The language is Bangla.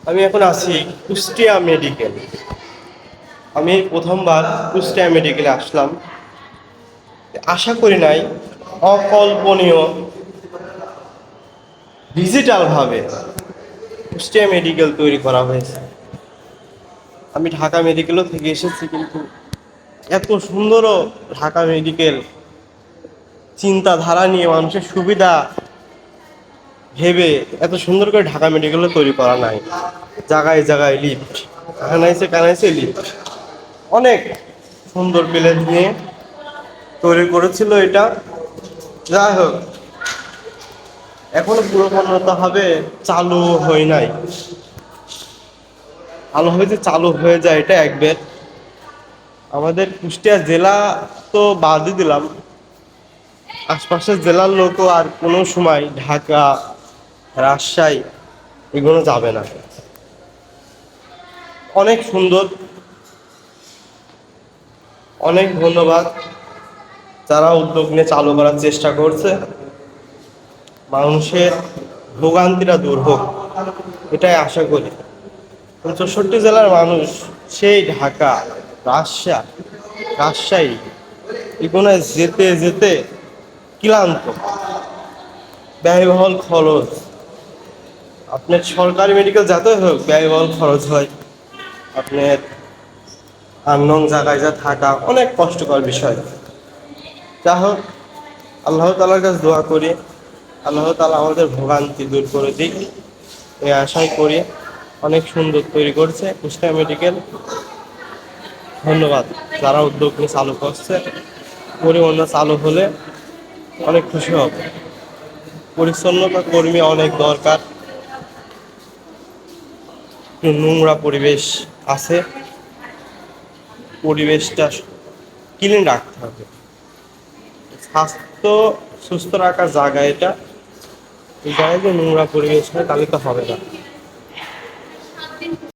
আমি এখন আছি কুষ্টিয়া মেডিকেল। আমি প্রথমবার কুষ্টিয়া মেডিকেলে আসলাম। আশা করি নাই, অকল্পনীয় ডিজিটালভাবে কুষ্টিয়া মেডিকেল তৈরি করা হয়েছে। আমি ঢাকা মেডিকেলও থেকে এসেছি, কিন্তু এত সুন্দরও ঢাকা মেডিকেল চিন্তাধারা নিয়ে মানুষের সুবিধা ভেবে এত সুন্দর করে ঢাকা মেডিকেলও তৈরি করা নাই। জায়গায় জায়গায় লিফট, কানাইছে কানাইছে লিফট, অনেক সুন্দর প্লেস নিয়ে তৈরি করেছিল এটা। যাই হোক, এখনো পুরোপূর্ণভাবে চালু হয় নাই। ভালোভাবে যে চালু হয়ে যায় এটা একবার। আমাদের কুষ্টিয়া জেলা তো বাদই দিলাম, আশপাশের জেলার লোকও আর কোনো সময় ঢাকা, রাজশাহী এগুলো যাবে না। অনেক সুন্দর, অনেক ধন্যবাদ যারা উদ্যোগ নিয়ে চালু করার চেষ্টা করছে। মানুষের ভোগান্তিটা দূর হোক, এটাই আশা করি। 64 জেলার মানুষ সেই ঢাকা, রাজশাহী এগুলো যেতে যেতে ক্লান্ত। ব্যয়বহুল খরচ, আপনার সরকারি মেডিকেল যাতে হোক ব্যয়বহুল খরচ হয়। আপনার আননোন জায়গায় যা থাকা অনেক কষ্টকর বিষয়। যা হোক, আল্লাহ তাআলার কাছে দোয়া করি আল্লাহ তাআলা আমাদের ভোগান্তি দূর করে দিক, এই আশাই করি। অনেক সুন্দর তৈরি করছে কুষ্টিয়া মেডিকেল। ধন্যবাদ যারা উদ্যোগ নিয়ে চালু করছে। পরিমণ্ডল চালু হলে অনেক খুশি হব। পরিচ্ছন্নতা কর্মী অনেক দরকার। নোংরা পরিবেশ আছে, পরিবেশটা ক্লিন রাখতে হবে। স্বাস্থ্য সুস্থ রাখার জায়গা এটা, এই জায়গায় যে নোংরা পরিবেশ হয় তাহলে তো হবে না।